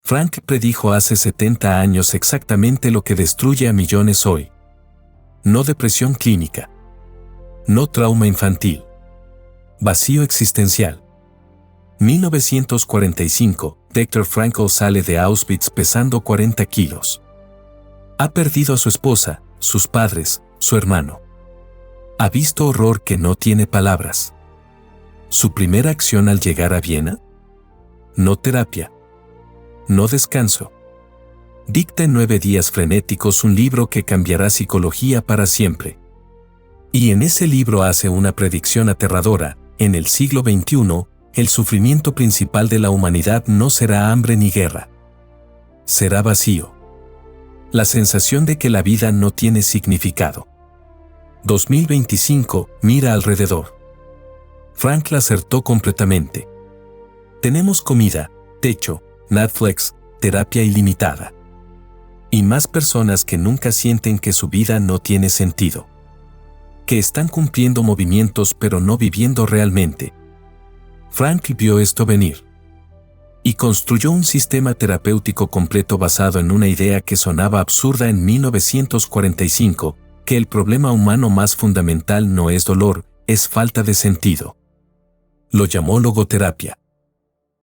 Frank predijo hace 70 años exactamente lo que destruye a millones hoy. No depresión clínica. No trauma infantil. Vacío existencial. 1945, Viktor Frankl sale de Auschwitz pesando 40 kilos. Ha perdido a su esposa, sus padres, su hermano. Ha visto horror que no tiene palabras. Su primera acción al llegar a Viena: no terapia. No descanso. Dicta en 9 días frenéticos un libro que cambiará psicología para siempre. Y en ese libro hace una predicción aterradora: en el siglo XXI, el sufrimiento principal de la humanidad no será hambre ni guerra. Será vacío. La sensación de que la vida no tiene significado. 2025, mira alrededor. Frankl acertó completamente. Tenemos comida, techo, Netflix, terapia ilimitada. Y más personas que nunca sienten que su vida no tiene sentido. Que están cumpliendo movimientos pero no viviendo realmente. Frankl vio esto venir. Y construyó un sistema terapéutico completo basado en una idea que sonaba absurda en 1945, que el problema humano más fundamental no es dolor, es falta de sentido. Lo llamó logoterapia.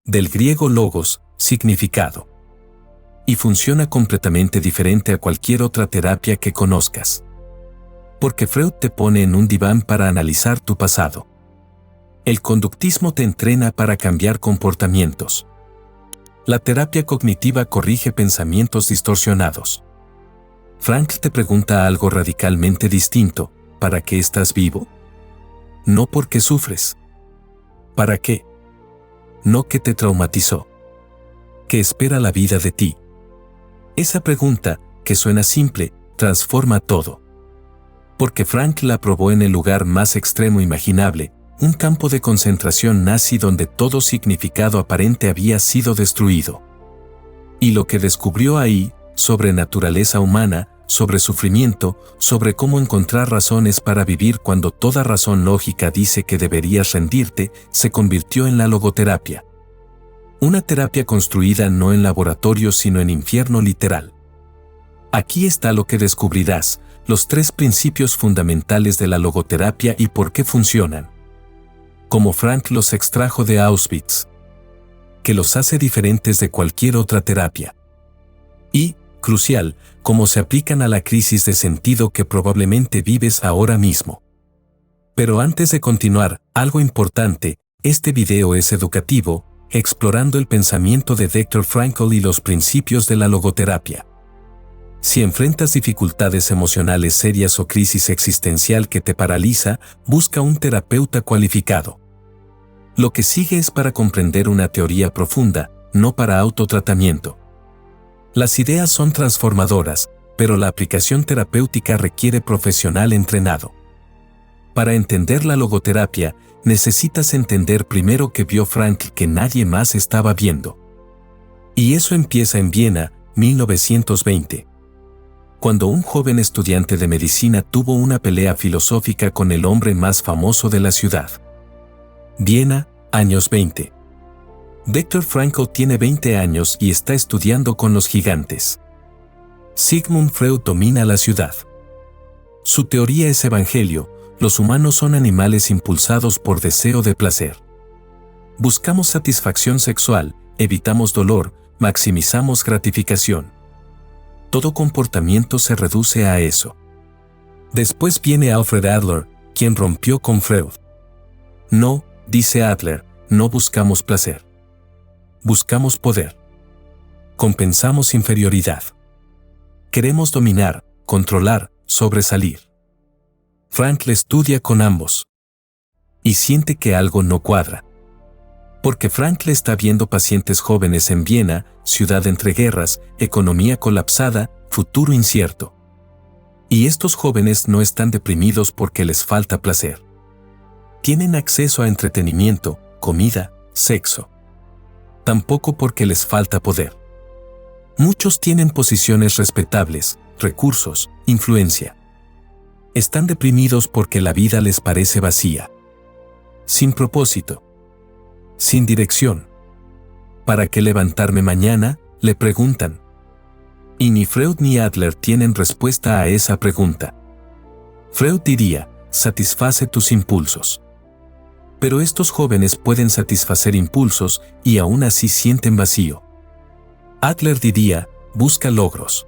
Del griego logos, significado. Y funciona completamente diferente a cualquier otra terapia que conozcas. Porque Freud te pone en un diván para analizar tu pasado. El conductismo te entrena para cambiar comportamientos. La terapia cognitiva corrige pensamientos distorsionados. Frank te pregunta algo radicalmente distinto: ¿para qué estás vivo? No porque sufres. ¿Para qué? No qué te traumatizó. ¿Qué espera la vida de ti? Esa pregunta, que suena simple, transforma todo. Porque Frank la probó en el lugar más extremo imaginable, un campo de concentración nazi donde todo significado aparente había sido destruido. Y lo que descubrió ahí, sobre naturaleza humana, sobre sufrimiento, sobre cómo encontrar razones para vivir cuando toda razón lógica dice que deberías rendirte, se convirtió en la logoterapia. Una terapia construida no en laboratorio sino en infierno literal. Aquí está lo que descubrirás, los 3 principios fundamentales de la logoterapia y por qué funcionan. Como Frank los extrajo de Auschwitz. Que los hace diferentes de cualquier otra terapia. Y, crucial, cómo se aplican a la crisis de sentido que probablemente vives ahora mismo. Pero antes de continuar, algo importante: este video es educativo, explorando el pensamiento de Viktor Frankl y los principios de la logoterapia. Si enfrentas dificultades emocionales serias o crisis existencial que te paraliza, busca un terapeuta cualificado. Lo que sigue es para comprender una teoría profunda, no para autotratamiento. Las ideas son transformadoras, pero la aplicación terapéutica requiere profesional entrenado. Para entender la logoterapia, necesitas entender primero que vio Frankl que nadie más estaba viendo. Y eso empieza en Viena, 1920. Cuando un joven estudiante de medicina tuvo una pelea filosófica con el hombre más famoso de la ciudad. Viena, años 20. Viktor Frankl tiene 20 años y está estudiando con los gigantes. Sigmund Freud domina la ciudad. Su teoría es evangelio: los humanos son animales impulsados por deseo de placer. Buscamos satisfacción sexual, evitamos dolor, maximizamos gratificación. Todo comportamiento se reduce a eso. Después viene Alfred Adler, quien rompió con Freud. No, dice Adler, no buscamos placer. Buscamos poder. Compensamos inferioridad. Queremos dominar, controlar, sobresalir. Frankl estudia con ambos. Y siente que algo no cuadra. Porque Frankl está viendo pacientes jóvenes en Viena, ciudad entre guerras, economía colapsada, futuro incierto. Y estos jóvenes no están deprimidos porque les falta placer. Tienen acceso a entretenimiento, comida, sexo. Tampoco porque les falta poder. Muchos tienen posiciones respetables, recursos, influencia. Están deprimidos porque la vida les parece vacía. Sin propósito. Sin dirección. ¿Para qué levantarme mañana?, Le preguntan. Y ni Freud ni Adler tienen respuesta a esa pregunta. Freud diría, satisface tus impulsos. Pero estos jóvenes pueden satisfacer impulsos y aún así sienten vacío. Adler diría, busca logros.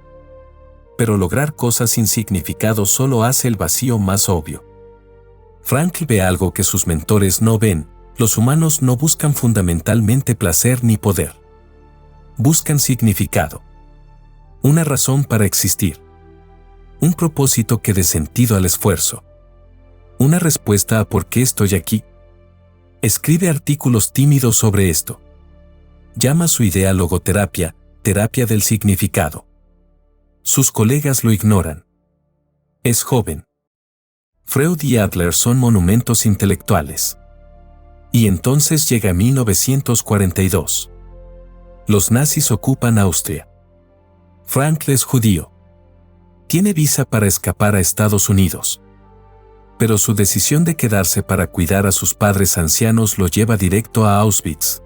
Pero lograr cosas sin significado solo hace el vacío más obvio. Frankl ve algo que sus mentores no ven: los humanos no buscan fundamentalmente placer ni poder. Buscan significado. Una razón para existir. Un propósito que dé sentido al esfuerzo. Una respuesta a por qué estoy aquí. Escribe artículos tímidos sobre esto. Llama su idea logoterapia, terapia del significado. Sus colegas lo ignoran. Es joven. Freud y Adler son monumentos intelectuales. Y entonces llega 1942. Los nazis ocupan Austria. Frankl es judío. Tiene visa para escapar a Estados Unidos. Pero su decisión de quedarse para cuidar a sus padres ancianos lo lleva directo a Auschwitz.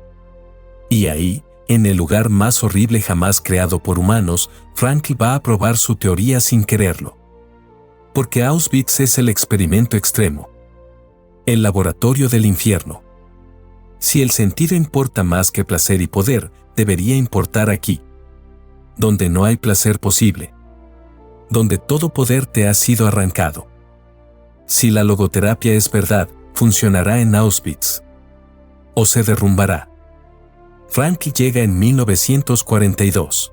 Y ahí, en el lugar más horrible jamás creado por humanos, Frankl va a probar su teoría sin quererlo. Porque Auschwitz es el experimento extremo. El laboratorio del infierno. Si el sentido importa más que placer y poder, debería importar aquí. Donde no hay placer posible. Donde todo poder te ha sido arrancado. Si la logoterapia es verdad, funcionará en Auschwitz. O se derrumbará. Frankl llega en 1942.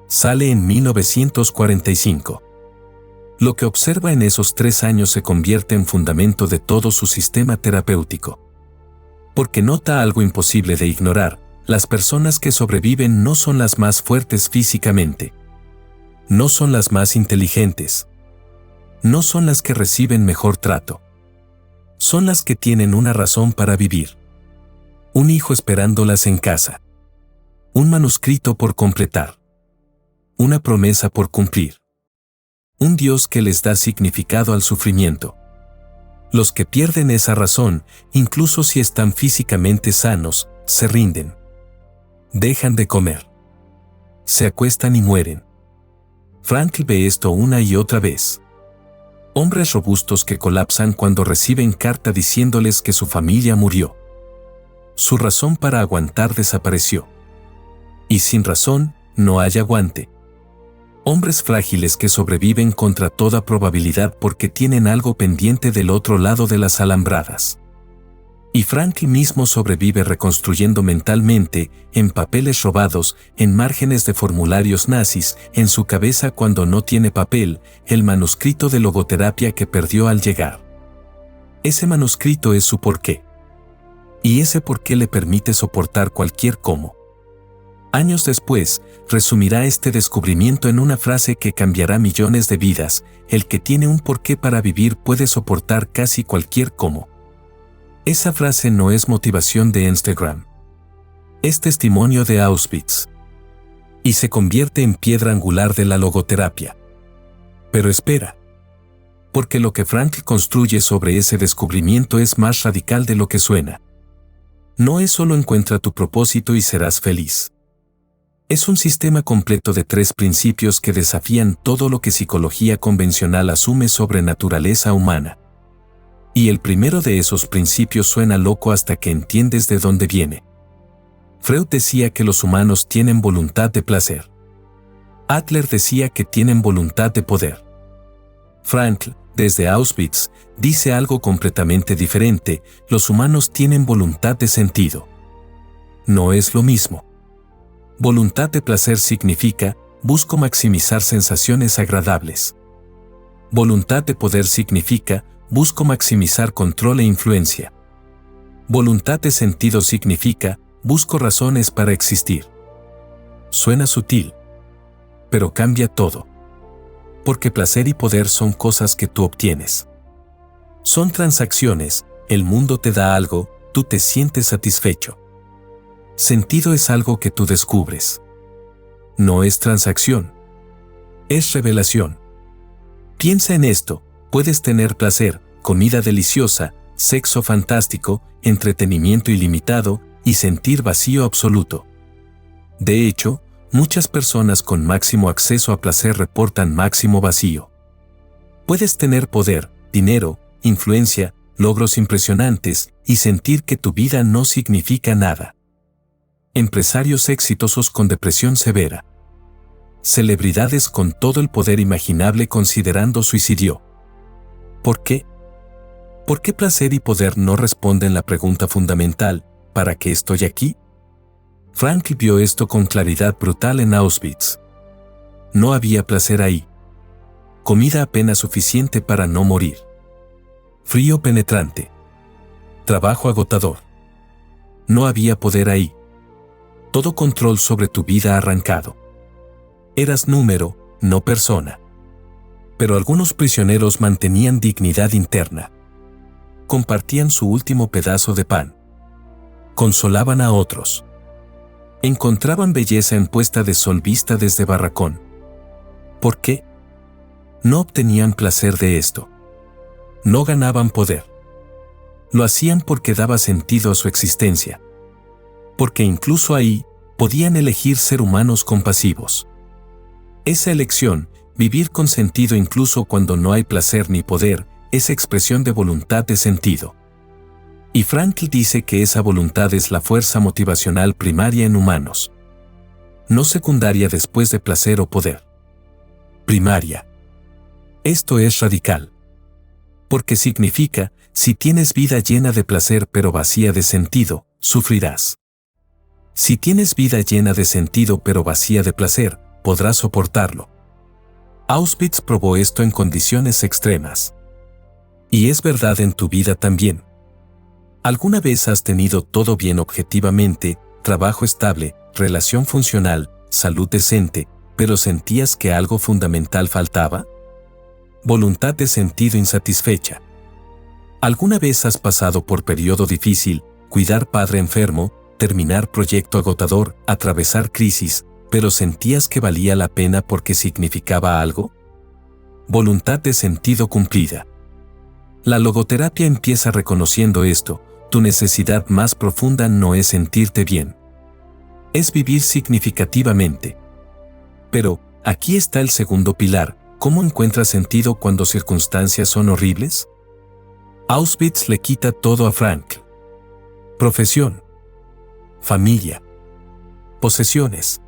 Sale en 1945. Lo que observa en esos 3 años se convierte en fundamento de todo su sistema terapéutico. Porque nota algo imposible de ignorar: las personas que sobreviven no son las más fuertes físicamente. No son las más inteligentes. No son las que reciben mejor trato. Son las que tienen una razón para vivir. Un hijo esperándolas en casa. Un manuscrito por completar. Una promesa por cumplir. Un Dios que les da significado al sufrimiento. Los que pierden esa razón, incluso si están físicamente sanos, se rinden. Dejan de comer. Se acuestan y mueren. Frankl ve esto una y otra vez. Hombres robustos que colapsan cuando reciben carta diciéndoles que su familia murió. Su razón para aguantar desapareció. Y sin razón, no hay aguante. Hombres frágiles que sobreviven contra toda probabilidad porque tienen algo pendiente del otro lado de las alambradas. Y Frankl mismo sobrevive reconstruyendo mentalmente, en papeles robados, en márgenes de formularios nazis, en su cabeza cuando no tiene papel, el manuscrito de logoterapia que perdió al llegar. Ese manuscrito es su porqué. Y ese porqué le permite soportar cualquier cómo. Años después, resumirá este descubrimiento en una frase que cambiará millones de vidas: el que tiene un porqué para vivir puede soportar casi cualquier cómo. Esa frase no es motivación de Instagram. Es testimonio de Auschwitz. Y se convierte en piedra angular de la logoterapia. Pero espera. Porque lo que Frankl construye sobre ese descubrimiento es más radical de lo que suena. No es solo encuentra tu propósito y serás feliz. Es un sistema completo de 3 principios que desafían todo lo que psicología convencional asume sobre naturaleza humana. Y el primero de esos principios suena loco hasta que entiendes de dónde viene. Freud decía que los humanos tienen voluntad de placer. Adler decía que tienen voluntad de poder. Frankl, desde Auschwitz, dice algo completamente diferente: los humanos tienen voluntad de sentido. No es lo mismo. Voluntad de placer significa, busco maximizar sensaciones agradables. Voluntad de poder significa, busco maximizar control e influencia. Voluntad de sentido significa, busco razones para existir. Suena sutil, pero cambia todo. Porque placer y poder son cosas que tú obtienes. Son transacciones: el mundo te da algo, tú te sientes satisfecho. Sentido es algo que tú descubres. No es transacción. Es revelación. Piensa en esto: puedes tener placer, comida deliciosa, sexo fantástico, entretenimiento ilimitado y sentir vacío absoluto. De hecho, muchas personas con máximo acceso a placer reportan máximo vacío. Puedes tener poder, dinero, influencia, logros impresionantes y sentir que tu vida no significa nada. Empresarios exitosos con depresión severa. Celebridades con todo el poder imaginable considerando suicidio. ¿Por qué? ¿Por qué placer y poder no responden la pregunta fundamental, ¿para qué estoy aquí? Frankl vio esto con claridad brutal en Auschwitz. No había placer ahí. Comida apenas suficiente para no morir. Frío penetrante. Trabajo agotador. No había poder ahí. Todo control sobre tu vida arrancado. Eras número, no persona. Pero algunos prisioneros mantenían dignidad interna. Compartían su último pedazo de pan. Consolaban a otros. Encontraban belleza en puesta de sol vista desde barracón. ¿Por qué? No obtenían placer de esto. No ganaban poder. Lo hacían porque daba sentido a su existencia. Porque incluso ahí, podían elegir ser humanos compasivos. Esa elección, vivir con sentido incluso cuando no hay placer ni poder, es expresión de voluntad de sentido. Y Frankl dice que esa voluntad es la fuerza motivacional primaria en humanos. No secundaria después de placer o poder. Primaria. Esto es radical. Porque significa, si tienes vida llena de placer pero vacía de sentido, sufrirás. Si tienes vida llena de sentido pero vacía de placer, podrás soportarlo. Auschwitz probó esto en condiciones extremas. Y es verdad en tu vida también. ¿Alguna vez has tenido todo bien objetivamente, trabajo estable, relación funcional, salud decente, pero sentías que algo fundamental faltaba? Voluntad de sentido insatisfecha. ¿Alguna vez has pasado por periodo difícil, cuidar padre enfermo, terminar proyecto agotador, atravesar crisis, pero sentías que valía la pena porque significaba algo? Voluntad de sentido cumplida. La logoterapia empieza reconociendo esto. Tu necesidad más profunda no es sentirte bien. Es vivir significativamente. Pero, aquí está el segundo pilar. ¿Cómo encuentras sentido cuando circunstancias son horribles? Auschwitz le quita todo a Frankl. Profesión. Familia. Posesiones.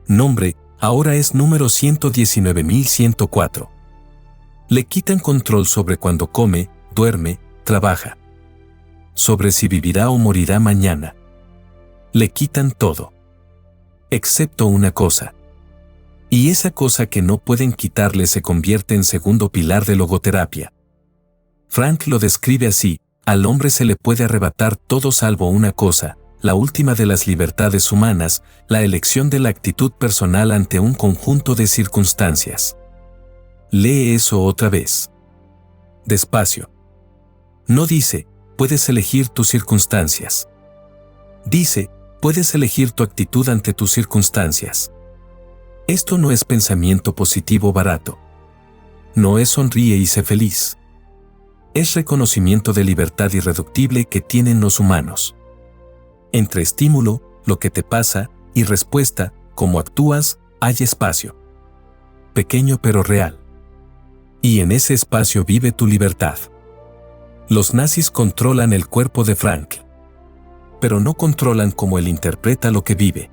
Nombre, ahora es número 119.104. Le quitan control sobre cuando come, duerme, trabaja. Sobre si vivirá o morirá mañana. Le quitan todo. Excepto una cosa. Y esa cosa que no pueden quitarle se convierte en segundo pilar de logoterapia. Frank lo describe así: al hombre se le puede arrebatar todo salvo una cosa, la última de las libertades humanas, la elección de la actitud personal ante un conjunto de circunstancias. Lee eso otra vez. Despacio. No dice, puedes elegir tus circunstancias. Dice, puedes elegir tu actitud ante tus circunstancias. Esto no es pensamiento positivo barato. No es sonríe y sé feliz. Es reconocimiento de libertad irreductible que tienen los humanos. Entre estímulo, lo que te pasa, y respuesta, cómo actúas, hay espacio. Pequeño pero real. Y en ese espacio vive tu libertad. Los nazis controlan el cuerpo de Frankl. Pero no controlan cómo él interpreta lo que vive.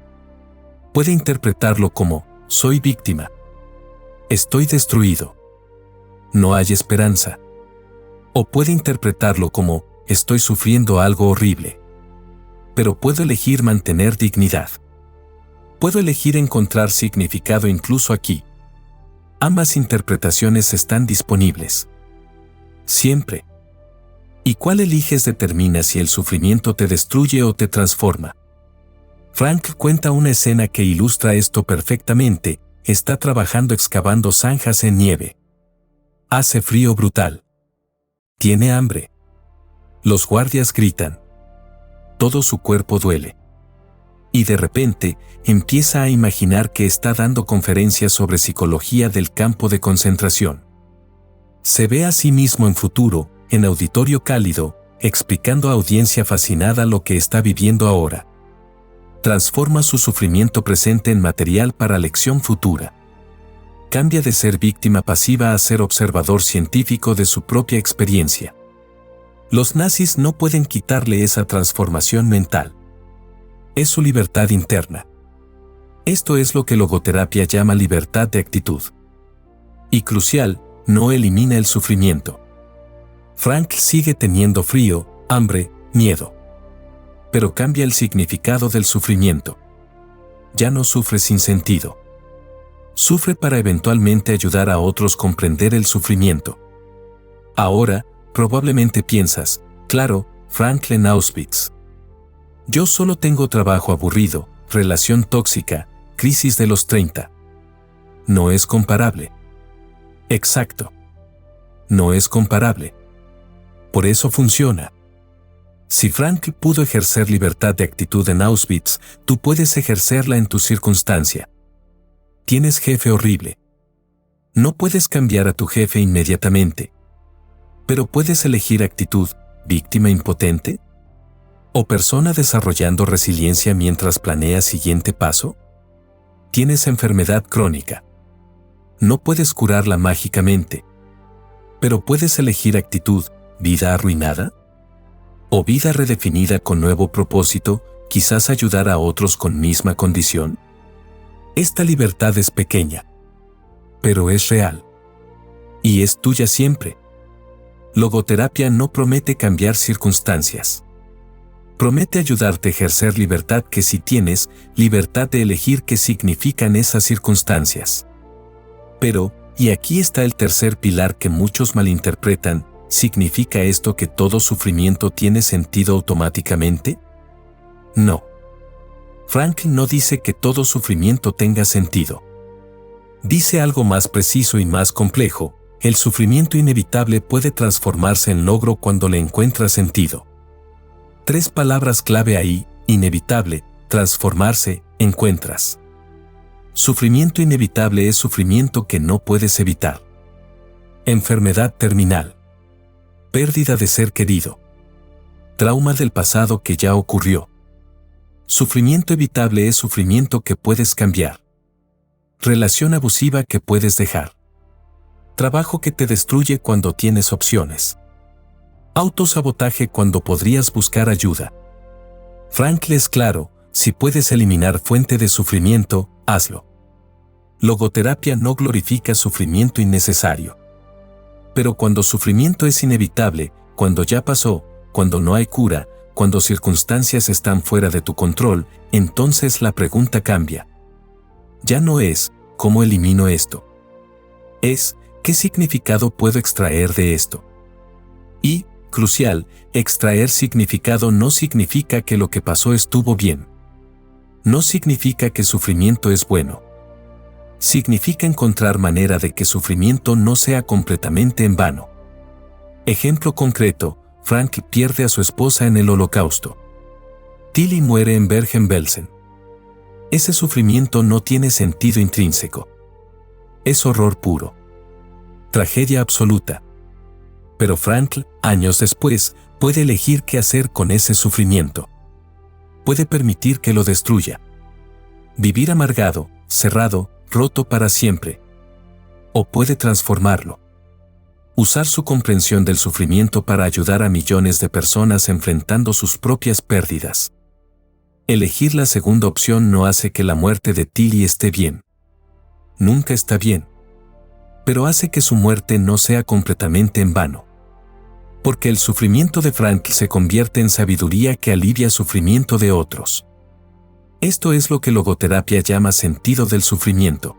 Puede interpretarlo como, soy víctima. Estoy destruido. No hay esperanza. O puede interpretarlo como, estoy sufriendo algo horrible. Pero puedo elegir mantener dignidad. Puedo elegir encontrar significado incluso aquí. Ambas interpretaciones están disponibles. Siempre. ¿Y cuál eliges determina si el sufrimiento te destruye o te transforma? Frankl cuenta una escena que ilustra esto perfectamente. Está trabajando excavando zanjas en nieve. Hace frío brutal. Tiene hambre. Los guardias gritan. Todo su cuerpo duele. Y de repente, empieza a imaginar que está dando conferencias sobre psicología del campo de concentración. Se ve a sí mismo en futuro, en auditorio cálido, explicando a audiencia fascinada lo que está viviendo ahora. transforma su sufrimiento presente en material para lección futura. Cambia de ser víctima pasiva a ser observador científico de su propia experiencia. Los nazis no pueden quitarle esa transformación mental. Es su libertad interna. Esto es lo que logoterapia llama libertad de actitud. Y crucial, no elimina el sufrimiento. Frank sigue teniendo frío, hambre, miedo. Pero cambia el significado del sufrimiento. Ya no sufre sin sentido. Sufre para eventualmente ayudar a otros a comprender el sufrimiento. Ahora, probablemente piensas, claro, Frank en Auschwitz. Yo solo tengo trabajo aburrido, relación tóxica, crisis de los 30. No es comparable. Exacto. No es comparable. Por eso funciona. Si Frank pudo ejercer libertad de actitud en Auschwitz, tú puedes ejercerla en tu circunstancia. Tienes jefe horrible. No puedes cambiar a tu jefe inmediatamente. Pero puedes elegir actitud, víctima impotente, o persona desarrollando resiliencia mientras planeas siguiente paso. Tienes enfermedad crónica. No puedes curarla mágicamente. Pero puedes elegir actitud, vida arruinada, o vida redefinida con nuevo propósito, quizás ayudar a otros con misma condición. Esta libertad es pequeña, pero es real. Y es tuya siempre. Logoterapia no promete cambiar circunstancias. Promete ayudarte a ejercer libertad que sí tienes, libertad de elegir qué significan esas circunstancias. Pero, y aquí está el tercer pilar que muchos malinterpretan, ¿significa esto que todo sufrimiento tiene sentido automáticamente? No. Frank no dice que todo sufrimiento tenga sentido. Dice algo más preciso y más complejo: el sufrimiento inevitable puede transformarse en logro cuando le encuentra sentido. 3 palabras clave ahí: inevitable, transformarse, encuentras. Sufrimiento inevitable es sufrimiento que no puedes evitar. Enfermedad terminal. Pérdida de ser querido. Trauma del pasado que ya ocurrió. Sufrimiento evitable es sufrimiento que puedes cambiar. Relación abusiva que puedes dejar. Trabajo que te destruye cuando tienes opciones. Autosabotaje cuando podrías buscar ayuda. Frank es claro: si puedes eliminar fuente de sufrimiento, hazlo. Logoterapia no glorifica sufrimiento innecesario. Pero cuando sufrimiento es inevitable, cuando ya pasó, cuando no hay cura, cuando circunstancias están fuera de tu control, entonces la pregunta cambia. Ya no es, ¿cómo elimino esto? Es, ¿qué significado puedo extraer de esto? Y, crucial, extraer significado no significa que lo que pasó estuvo bien. No significa que sufrimiento es bueno. Significa encontrar manera de que sufrimiento no sea completamente en vano. Ejemplo concreto: Frank pierde a su esposa en el Holocausto. Tilly muere en Bergen-Belsen. Ese sufrimiento no tiene sentido intrínseco. Es horror puro. Tragedia absoluta. Pero Frank, años después, puede elegir qué hacer con ese sufrimiento. Puede permitir que lo destruya. Vivir amargado, cerrado, roto para siempre. O puede transformarlo. Usar su comprensión del sufrimiento para ayudar a millones de personas enfrentando sus propias pérdidas. Elegir la segunda opción no hace que la muerte de Tilly esté bien. Nunca está bien. Pero hace que su muerte no sea completamente en vano. Porque el sufrimiento de Frank se convierte en sabiduría que alivia sufrimiento de otros. Esto es lo que logoterapia llama sentido del sufrimiento.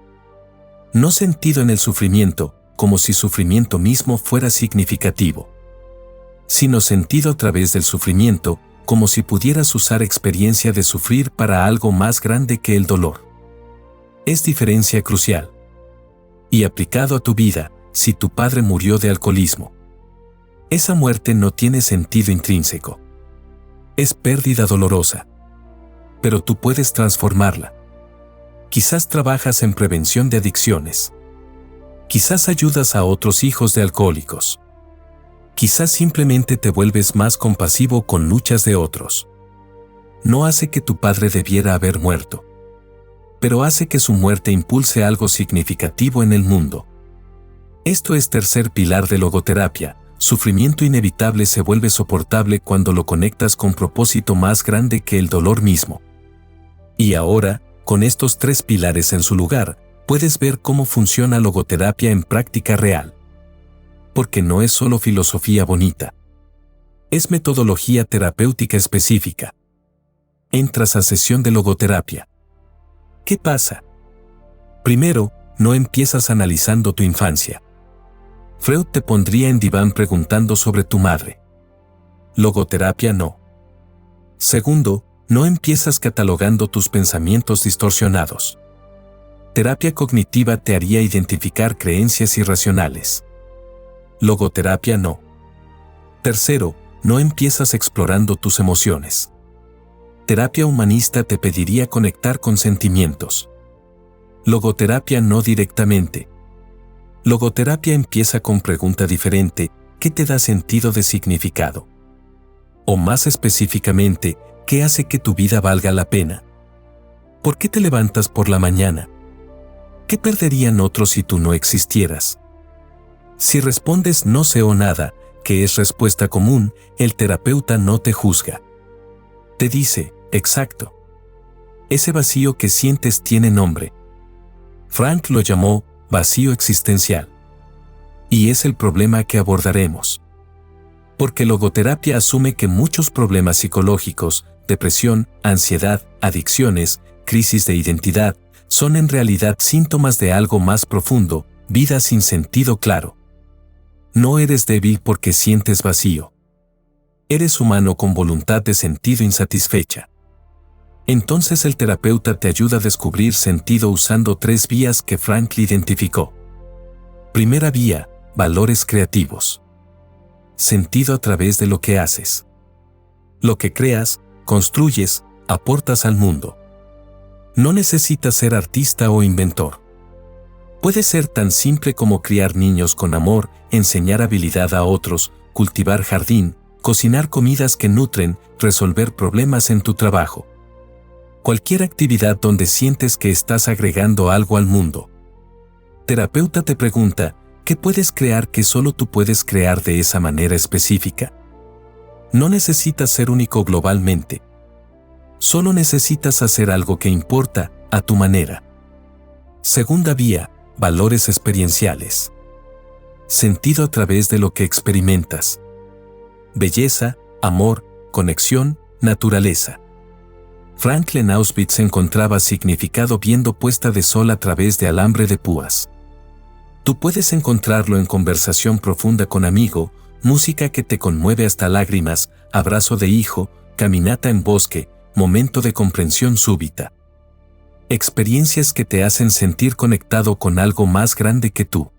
No sentido en el sufrimiento, como si sufrimiento mismo fuera significativo. Sino sentido a través del sufrimiento, como si pudieras usar experiencia de sufrir para algo más grande que el dolor. Es diferencia crucial. Y aplicado a tu vida, si tu padre murió de alcoholismo. Esa muerte no tiene sentido intrínseco. Es pérdida dolorosa. Pero tú puedes transformarla. Quizás trabajas en prevención de adicciones. Quizás ayudas a otros hijos de alcohólicos. Quizás simplemente te vuelves más compasivo con luchas de otros. no hace que tu padre debiera haber muerto, pero hace que su muerte impulse algo significativo en el mundo. Esto es tercer pilar de logoterapia. Sufrimiento inevitable se vuelve soportable cuando lo conectas con propósito más grande que el dolor mismo. Y ahora, con estos tres pilares en su lugar, puedes ver cómo funciona logoterapia en práctica real. Porque no es solo filosofía bonita. Es metodología terapéutica específica. Entras a sesión de logoterapia. ¿Qué pasa? Primero, no empiezas analizando tu infancia. Freud te pondría en diván preguntando sobre tu madre. Logoterapia no. Segundo, no empiezas catalogando tus pensamientos distorsionados. Terapia cognitiva te haría identificar creencias irracionales. Logoterapia no. Tercero, no empiezas explorando tus emociones. Terapia humanista te pediría conectar con sentimientos. Logoterapia no directamente. Logoterapia empieza con pregunta diferente: ¿qué te da sentido de significado? O más específicamente, ¿qué hace que tu vida valga la pena? ¿Por qué te levantas por la mañana? ¿Qué perderían otros si tú no existieras? Si respondes no sé o nada, que es respuesta común, el terapeuta no te juzga. Te dice, exacto. Ese vacío que sientes tiene nombre. Frank lo llamó vacío existencial. Y es el problema que abordaremos. Porque logoterapia asume que muchos problemas psicológicos, depresión, ansiedad, adicciones, crisis de identidad, son en realidad síntomas de algo más profundo, vida sin sentido claro. No eres débil porque sientes vacío. Eres humano con voluntad de sentido insatisfecha. Entonces el terapeuta te ayuda a descubrir sentido usando tres vías que Frankl identificó. Primera vía, valores creativos. Sentido a través de lo que haces. Lo que creas, construyes, aportas al mundo. No necesitas ser artista o inventor. Puede ser tan simple como criar niños con amor, enseñar habilidad a otros, cultivar jardín, cocinar comidas que nutren, resolver problemas en tu trabajo. Cualquier actividad donde sientes que estás agregando algo al mundo. Terapeuta te pregunta, ¿qué puedes crear que solo tú puedes crear de esa manera específica? No necesitas ser único globalmente. Solo necesitas hacer algo que importa, a tu manera. Segunda vía, valores experienciales. Sentido a través de lo que experimentas. Belleza, amor, conexión, naturaleza. Frankl en Auschwitz encontraba significado viendo puesta de sol a través de alambre de púas. Tú puedes encontrarlo en conversación profunda con amigo, música que te conmueve hasta lágrimas, abrazo de hijo, caminata en bosque, momento de comprensión súbita. Experiencias que te hacen sentir conectado con algo más grande que tú.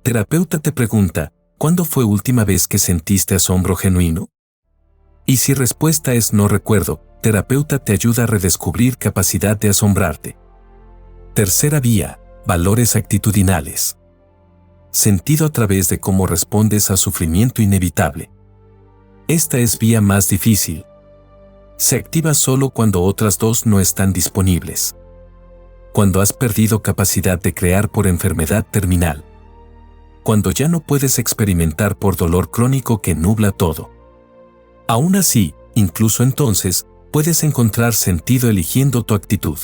Terapeuta te pregunta, ¿cuándo fue última vez que sentiste asombro genuino? Y si respuesta es no recuerdo, terapeuta te ayuda a redescubrir capacidad de asombrarte. Tercera vía, valores actitudinales. Sentido a través de cómo respondes a sufrimiento inevitable. Esta es vía más difícil. Se activa solo cuando otras dos no están disponibles. Cuando has perdido capacidad de crear por enfermedad terminal. Cuando ya no puedes experimentar por dolor crónico que nubla todo. Aún así, incluso entonces, puedes encontrar sentido eligiendo tu actitud.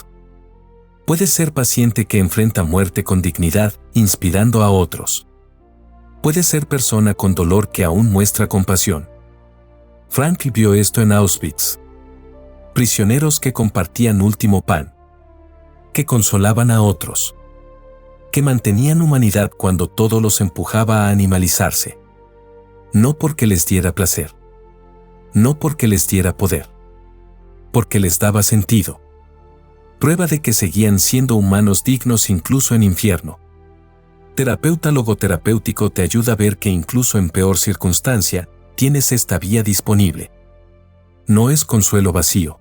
Puedes ser paciente que enfrenta muerte con dignidad, inspirando a otros. Puedes ser persona con dolor que aún muestra compasión. Frankl vio esto en Auschwitz. Prisioneros que compartían último pan. Que consolaban a otros. Que mantenían humanidad cuando todo los empujaba a animalizarse. No porque les diera placer. No porque les diera poder. Porque les daba sentido. Prueba de que seguían siendo humanos dignos incluso en infierno. Terapeuta logoterapéutico te ayuda a ver que incluso en peor circunstancia, tienes esta vía disponible. No es consuelo vacío.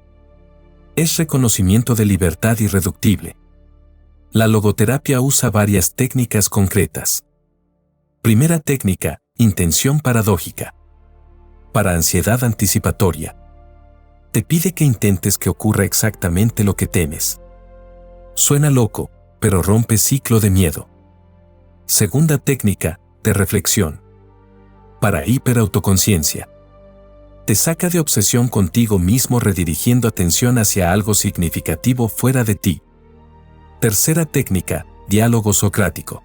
Es reconocimiento de libertad irreductible. La logoterapia usa varias técnicas concretas. Primera técnica, intención paradójica. Para ansiedad anticipatoria. Te pide que intentes que ocurra exactamente lo que temes. Suena loco, pero rompe ciclo de miedo. Segunda técnica, de reflexión. Para hiperautoconsciencia. Te saca de obsesión contigo mismo redirigiendo atención hacia algo significativo fuera de ti. Tercera técnica, diálogo socrático.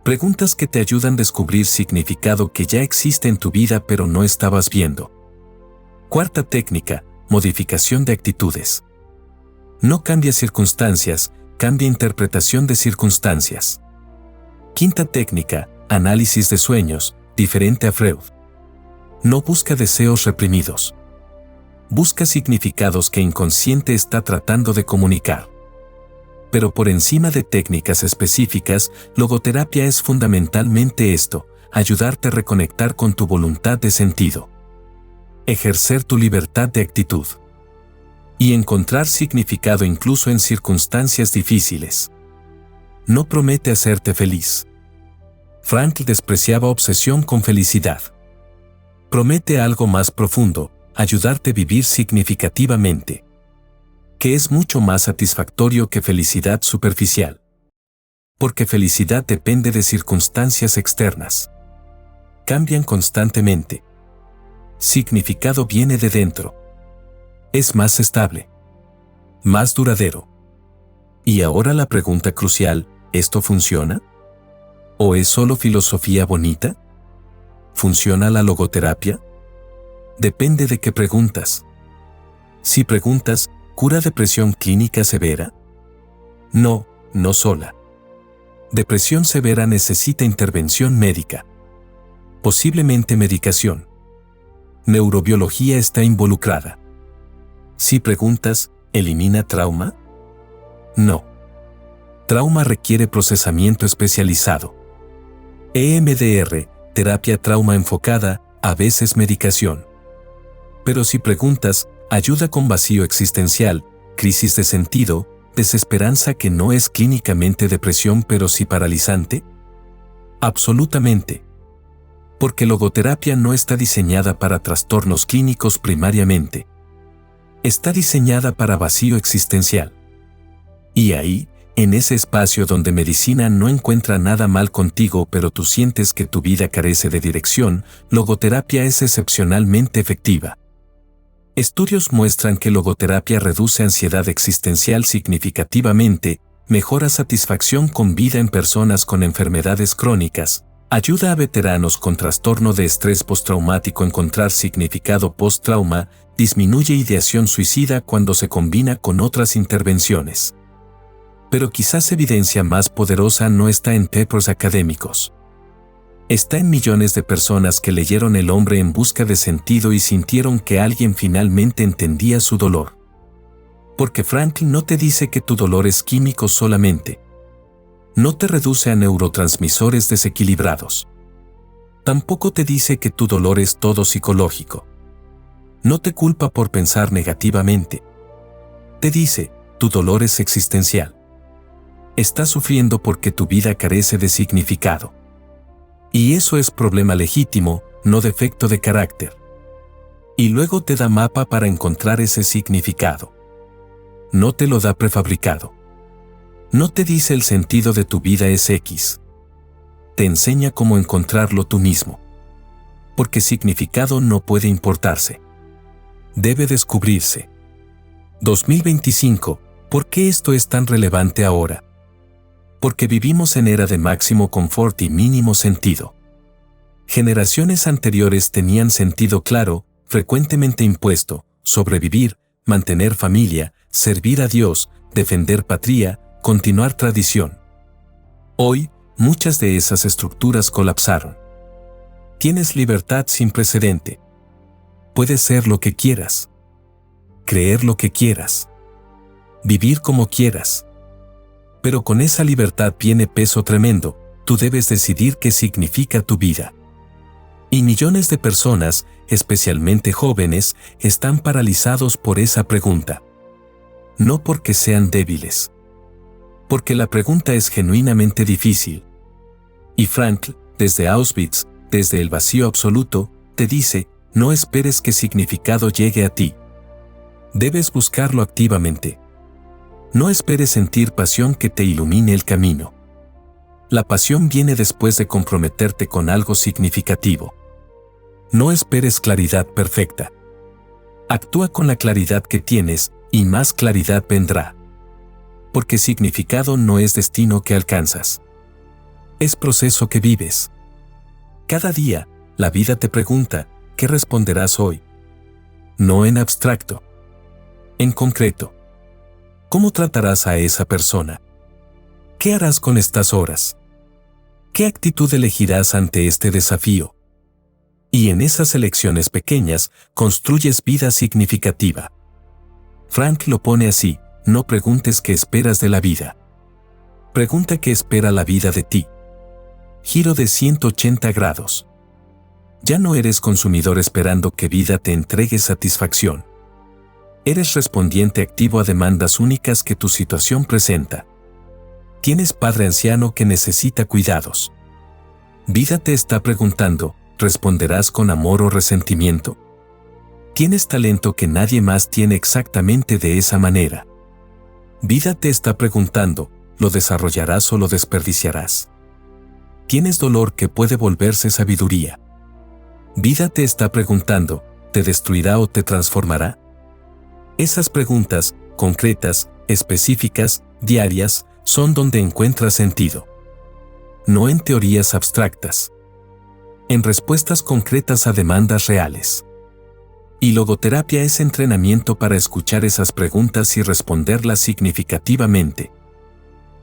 Preguntas que te ayudan a descubrir significado que ya existe en tu vida pero no estabas viendo. Cuarta técnica, modificación de actitudes. No cambia circunstancias, cambia interpretación de circunstancias. Quinta técnica, análisis de sueños, diferente a Freud. No busca deseos reprimidos. Busca significados que inconsciente está tratando de comunicar. Pero por encima de técnicas específicas, logoterapia es fundamentalmente esto, ayudarte a reconectar con tu voluntad de sentido. Ejercer tu libertad de actitud. Y encontrar significado incluso en circunstancias difíciles. No promete hacerte feliz. Frankl despreciaba obsesión con felicidad. Promete algo más profundo, ayudarte a vivir significativamente. Que es mucho más satisfactorio que felicidad superficial. Porque felicidad depende de circunstancias externas. Cambian constantemente. Significado viene de dentro. Es más estable. Más duradero. Y ahora la pregunta crucial, ¿esto funciona? ¿O es solo filosofía bonita? ¿Funciona la logoterapia? Depende de qué preguntas. Si preguntas, ¿cura depresión clínica severa? No, no sola. Depresión severa necesita intervención médica. Posiblemente medicación. Neurobiología está involucrada. Si preguntas, ¿elimina trauma? No. Trauma requiere procesamiento especializado. EMDR, terapia trauma enfocada, a veces medicación. Pero si preguntas, ayuda con vacío existencial, crisis de sentido, desesperanza que no es clínicamente depresión pero sí paralizante? Absolutamente. Porque logoterapia no está diseñada para trastornos clínicos primariamente. Está diseñada para vacío existencial. Y ahí, en ese espacio donde medicina no encuentra nada mal contigo pero tú sientes que tu vida carece de dirección, logoterapia es excepcionalmente efectiva. Estudios muestran que logoterapia reduce ansiedad existencial significativamente, mejora satisfacción con vida en personas con enfermedades crónicas, ayuda a veteranos con trastorno de estrés postraumático a encontrar significado post-trauma, disminuye ideación suicida cuando se combina con otras intervenciones. Pero quizás evidencia más poderosa no está en papers académicos. Está en millones de personas que leyeron El hombre en busca de sentido y sintieron que alguien finalmente entendía su dolor. Porque Frankl no te dice que tu dolor es químico solamente. No te reduce a neurotransmisores desequilibrados. Tampoco te dice que tu dolor es todo psicológico. No te culpa por pensar negativamente. Te dice, tu dolor es existencial. Estás sufriendo porque tu vida carece de significado. Y eso es problema legítimo, no defecto de carácter. Y luego te da mapa para encontrar ese significado. No te lo da prefabricado. No te dice el sentido de tu vida es X. Te enseña cómo encontrarlo tú mismo. Porque significado no puede importarse. Debe descubrirse. 2025, ¿por qué esto es tan relevante ahora? Porque vivimos en era de máximo confort y mínimo sentido. Generaciones anteriores tenían sentido claro, frecuentemente impuesto, sobrevivir, mantener familia, servir a Dios, defender patria, continuar tradición. Hoy, muchas de esas estructuras colapsaron. Tienes libertad sin precedente. Puedes ser lo que quieras. Creer lo que quieras. Vivir como quieras. Pero con esa libertad viene peso tremendo, tú debes decidir qué significa tu vida. Y millones de personas, especialmente jóvenes, están paralizados por esa pregunta. No porque sean débiles. Porque la pregunta es genuinamente difícil. Y Frankl, desde Auschwitz, desde el vacío absoluto, te dice, no esperes que significado llegue a ti. Debes buscarlo activamente. No esperes sentir pasión que te ilumine el camino. La pasión viene después de comprometerte con algo significativo. No esperes claridad perfecta. Actúa con la claridad que tienes y más claridad vendrá. Porque significado no es destino que alcanzas. Es proceso que vives. Cada día, la vida te pregunta, ¿qué responderás hoy? No en abstracto. En concreto. ¿Cómo tratarás a esa persona? ¿Qué harás con estas horas? ¿Qué actitud elegirás ante este desafío? Y en esas elecciones pequeñas, construyes vida significativa. Frank lo pone así: no preguntes qué esperas de la vida. Pregunta qué espera la vida de ti. Giro de 180 grados. Ya no eres consumidor esperando que vida te entregue satisfacción. Eres respondiente activo a demandas únicas que tu situación presenta. Tienes padre anciano que necesita cuidados. Vida te está preguntando, ¿responderás con amor o resentimiento? Tienes talento que nadie más tiene exactamente de esa manera. Vida te está preguntando, ¿lo desarrollarás o lo desperdiciarás? Tienes dolor que puede volverse sabiduría. Vida te está preguntando, ¿te destruirá o te transformará? Esas preguntas, concretas, específicas, diarias, son donde encuentras sentido. No en teorías abstractas. En respuestas concretas a demandas reales. Y logoterapia es entrenamiento para escuchar esas preguntas y responderlas significativamente.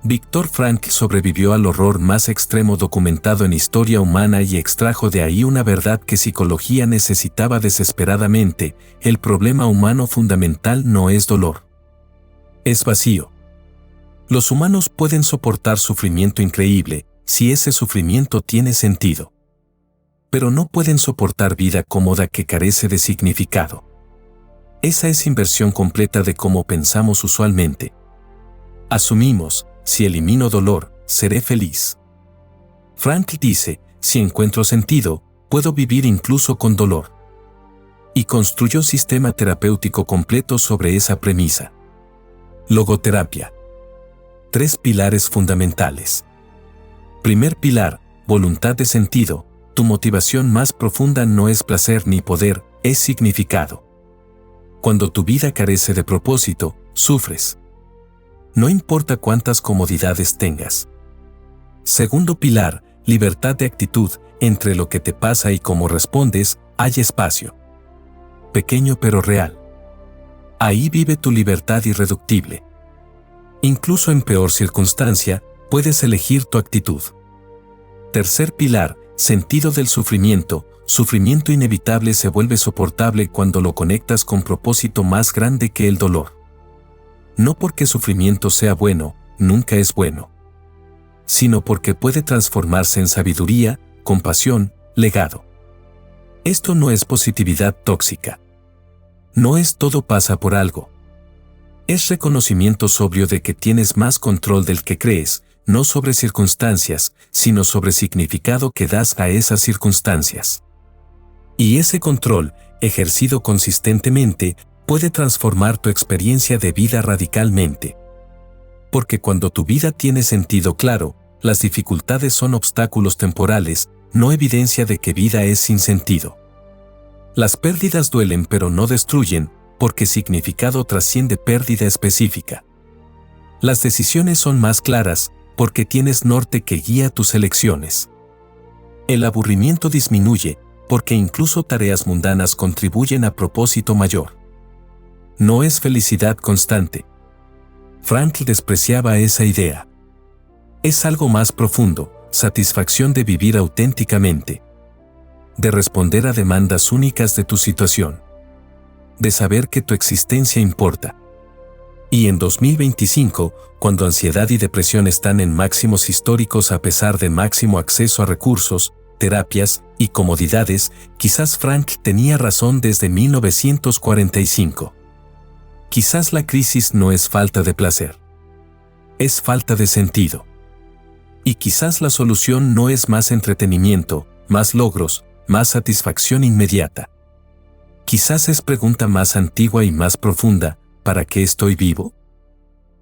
Viktor Frankl sobrevivió al horror más extremo documentado en historia humana y extrajo de ahí una verdad que psicología necesitaba desesperadamente: el problema humano fundamental no es dolor. Es vacío. Los humanos pueden soportar sufrimiento increíble, si ese sufrimiento tiene sentido. Pero no pueden soportar vida cómoda que carece de significado. Esa es inversión completa de cómo pensamos usualmente. Asumimos, si elimino dolor, seré feliz. Frankl dice, si encuentro sentido, puedo vivir incluso con dolor. Y construyó sistema terapéutico completo sobre esa premisa. Logoterapia. 3 pilares fundamentales. Primer pilar, voluntad de sentido. Tu motivación más profunda no es placer ni poder, es significado. Cuando tu vida carece de propósito, sufres. No importa cuántas comodidades tengas. Segundo pilar, libertad de actitud. Entre lo que te pasa y cómo respondes, hay espacio. Pequeño pero real. Ahí vive tu libertad irreductible. Incluso en peor circunstancia, puedes elegir tu actitud. Tercer pilar, sentido del sufrimiento. Sufrimiento inevitable se vuelve soportable cuando lo conectas con propósito más grande que el dolor. No porque sufrimiento sea bueno, nunca es bueno. Sino porque puede transformarse en sabiduría, compasión, legado. Esto no es positividad tóxica. No es todo pasa por algo. Es reconocimiento sobrio de que tienes más control del que crees, no sobre circunstancias, sino sobre significado que das a esas circunstancias. Y ese control, ejercido consistentemente, puede transformar tu experiencia de vida radicalmente. Porque cuando tu vida tiene sentido claro, las dificultades son obstáculos temporales, no evidencia de que vida es sin sentido. Las pérdidas duelen pero no destruyen, porque significado trasciende pérdida específica. Las decisiones son más claras, porque tienes norte que guía tus elecciones. El aburrimiento disminuye, porque incluso tareas mundanas contribuyen a propósito mayor. No es felicidad constante. Frankl despreciaba esa idea. Es algo más profundo, satisfacción de vivir auténticamente. De responder a demandas únicas de tu situación. De saber que tu existencia importa. Y en 2025, cuando ansiedad y depresión están en máximos históricos a pesar de máximo acceso a recursos, terapias y comodidades, quizás Frankl tenía razón desde 1945. Quizás la crisis no es falta de placer. Es falta de sentido. Y quizás la solución no es más entretenimiento, más logros, más satisfacción inmediata. quizás es pregunta más antigua y más profunda: ¿para qué estoy vivo?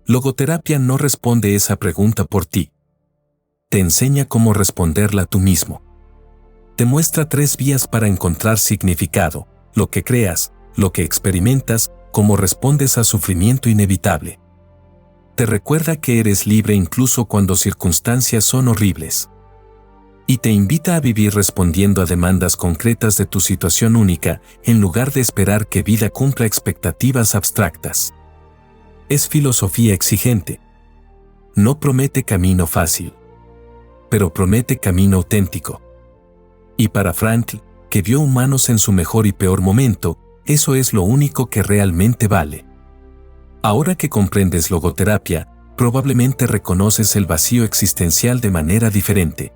Logoterapia no responde esa pregunta por ti. Te enseña cómo responderla tú mismo. Te muestra 3 vías para encontrar significado: lo que creas, lo que experimentas, cómo respondes a sufrimiento inevitable. Te recuerda que eres libre incluso cuando circunstancias son horribles. Y te invita a vivir respondiendo a demandas concretas de tu situación única, en lugar de esperar que vida cumpla expectativas abstractas. Es filosofía exigente. No promete camino fácil, pero promete camino auténtico. Y para Frankl, que vio humanos en su mejor y peor momento, eso es lo único que realmente vale. Ahora que comprendes logoterapia, probablemente reconoces el vacío existencial de manera diferente.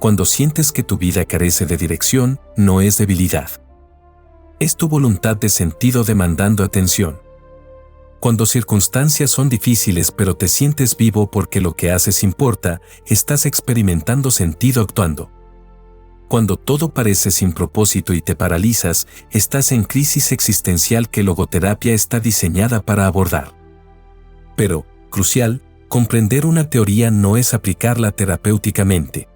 Cuando sientes que tu vida carece de dirección, no es debilidad. Es tu voluntad de sentido demandando atención. Cuando circunstancias son difíciles pero te sientes vivo porque lo que haces importa, estás experimentando sentido actuando. Cuando todo parece sin propósito y te paralizas, estás en crisis existencial que logoterapia está diseñada para abordar. Pero, crucial, comprender una teoría no es aplicarla terapéuticamente.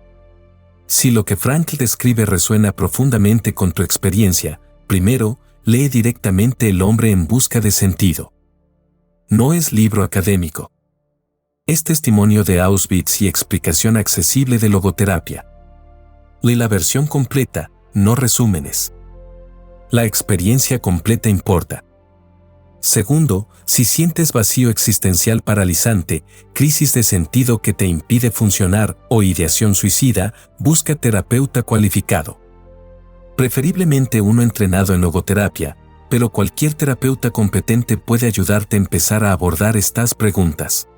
Si lo que Frankl describe resuena profundamente con tu experiencia, primero, lee directamente El hombre en busca de sentido. No es libro académico. Es testimonio de Auschwitz y explicación accesible de logoterapia. Lee la versión completa, no resúmenes. La experiencia completa importa. Segundo, si sientes vacío existencial paralizante, crisis de sentido que te impide funcionar o ideación suicida, busca terapeuta cualificado. Preferiblemente uno entrenado en logoterapia, pero cualquier terapeuta competente puede ayudarte a empezar a abordar estas preguntas.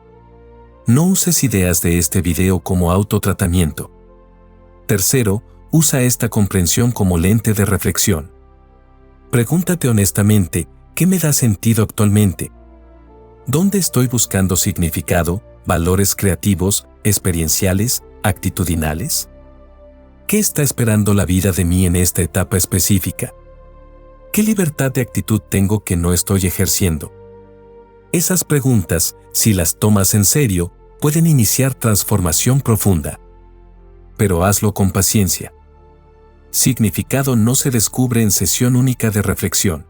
No uses ideas de este video como autotratamiento. Tercero, usa esta comprensión como lente de reflexión. Pregúntate honestamente: ¿qué me da sentido actualmente? ¿Dónde estoy buscando significado, valores creativos, experienciales, actitudinales? ¿Qué está esperando la vida de mí en esta etapa específica? ¿Qué libertad de actitud tengo que no estoy ejerciendo? Esas preguntas, si las tomas en serio, pueden iniciar transformación profunda. Pero hazlo con paciencia. Significado no se descubre en sesión única de reflexión.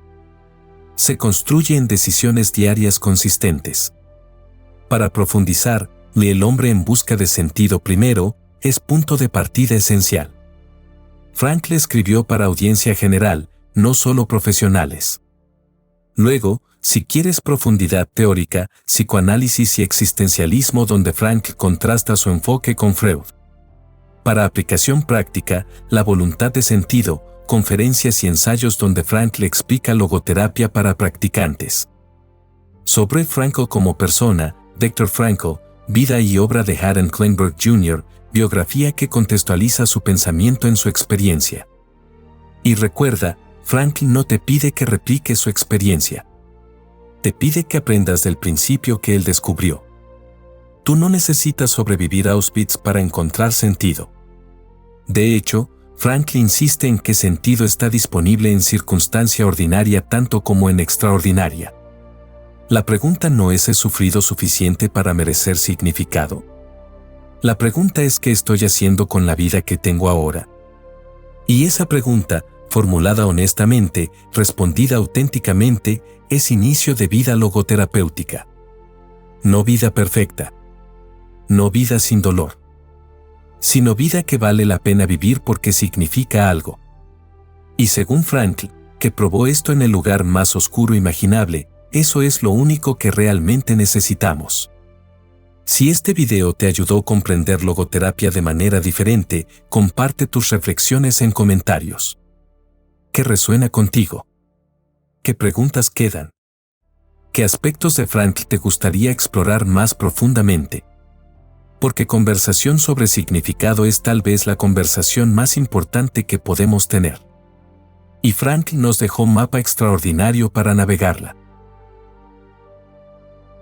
Se construye en decisiones diarias consistentes. Para profundizar, lee El hombre en busca de sentido primero, es punto de partida esencial. Frankl escribió para audiencia general, no solo profesionales. Luego, si quieres profundidad teórica, psicoanálisis y existencialismo, donde Frankl contrasta su enfoque con Freud. Para aplicación práctica, La voluntad de sentido, conferencias y ensayos donde Frankl explica logoterapia para practicantes. Sobre Frankl como persona, Viktor Frankl, vida y obra de Haden Kleinberg Jr., biografía que contextualiza su pensamiento en su experiencia. Y recuerda, Frankl no te pide que repliques su experiencia. Te pide que aprendas del principio que él descubrió. Tú no necesitas sobrevivir a Auschwitz para encontrar sentido. De hecho, Frankl insiste en que sentido está disponible en circunstancia ordinaria tanto como en extraordinaria. La pregunta no es: ¿he sufrido suficiente para merecer significado? La pregunta es: ¿qué estoy haciendo con la vida que tengo ahora? Y esa pregunta, formulada honestamente, respondida auténticamente, es inicio de vida logoterapéutica. No vida perfecta. No vida sin dolor. Sino vida que vale la pena vivir porque significa algo. Y según Frankl, que probó esto en el lugar más oscuro imaginable, eso es lo único que realmente necesitamos. Si este video te ayudó a comprender logoterapia de manera diferente, comparte tus reflexiones en comentarios. ¿Qué resuena contigo? ¿Qué preguntas quedan? ¿Qué aspectos de Frankl te gustaría explorar más profundamente? Porque conversación sobre significado es tal vez la conversación más importante que podemos tener. Y Frankl nos dejó un mapa extraordinario para navegarla.